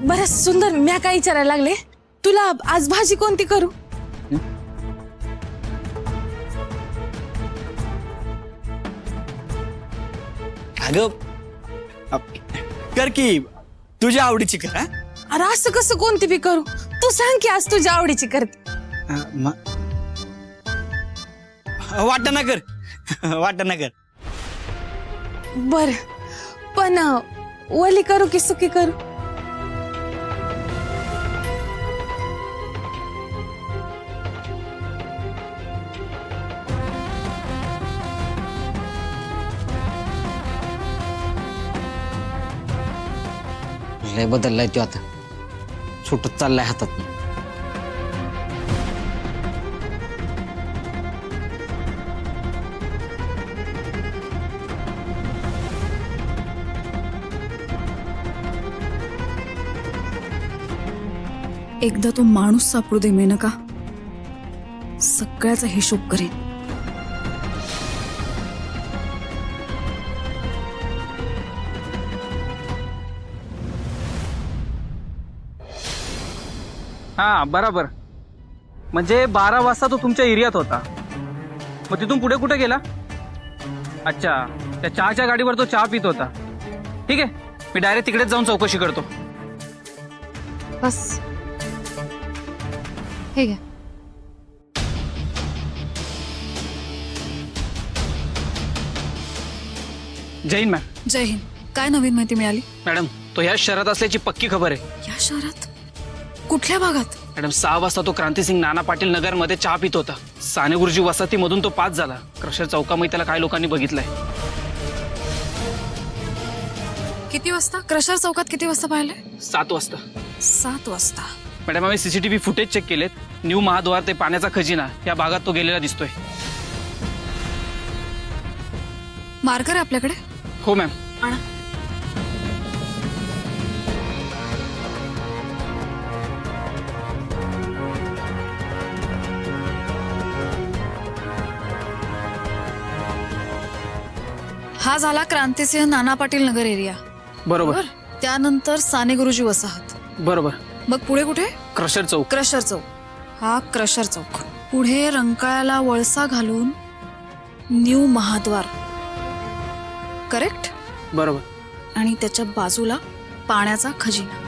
बरं सुंदर, म्या काय विचारायला लागले, तुला आज भाजी कोणती करू? अगं कर की तुझ्या आवडीची कर. अरे असं कसं कोणती बी करू? तू सांग की आज तुझ्या आवडीची करते. वाटणा कर वाटणा कर. बर पण ओली करू की सुकी करू? लय बदललाय तो आता, सुटत चाललाय हातात. एकदा तो माणूस सापडू दे मेनका, सगळ्याचा हिशोब करेन. हा बराबर. म्हणजे 12 वाजता तो तुमच्या एरियात होता, मग तिथून पुढे कुठे गेला? अच्छा, त्या चहाच्या गाडीवर तो चहा पित होता. ठीक आहे, मी डायरेक्ट तिकडेच जाऊन चौकशी करतो. बस हे घ्या. जय हिंद मॅम. जय हिंद. काय नवीन माहिती मिळाली? मॅडम, तो ह्या शहरात असल्याची पक्की खबर आहे. या शहरात? कुठल्या भागात? मॅडम, 6 वाजता तो क्रांतिसिंग नाना पाटील नगर मध्ये चहा पित होता. साने गुरुजी वसाहतीमधून तो पास झाला. क्रशर चौकामध्ये त्याला काही लोकांनी बघितलंय. किती वाजता? क्रशर चौकात किती वाजता पाहिलंय? 7 वाजता. 7 वाजता. मॅडम, आम्ही सीसीटीव्ही फुटेज चेक केलेत. न्यू महाद्वार ते पाण्याचा खजिना या भागात तो गेलेला दिसतोय. मार्कर आहे आपल्याकडे? हो मॅम. आणा. हा झाला क्रांतिसिंह नाना पाटील नगर एरिया. बरोबर. त्यानंतर साने गुरुजी वसाहत. बरोबर. मग पुढे कुठे? क्रशर चौक. क्रशर चौक. हा क्रशर चौक. पुढे रंकाळ्याला वळसा घालून न्यू महाद्वार. करेक्ट? बरोबर. आणि त्याच्या बाजूला पाण्याचा खजिना.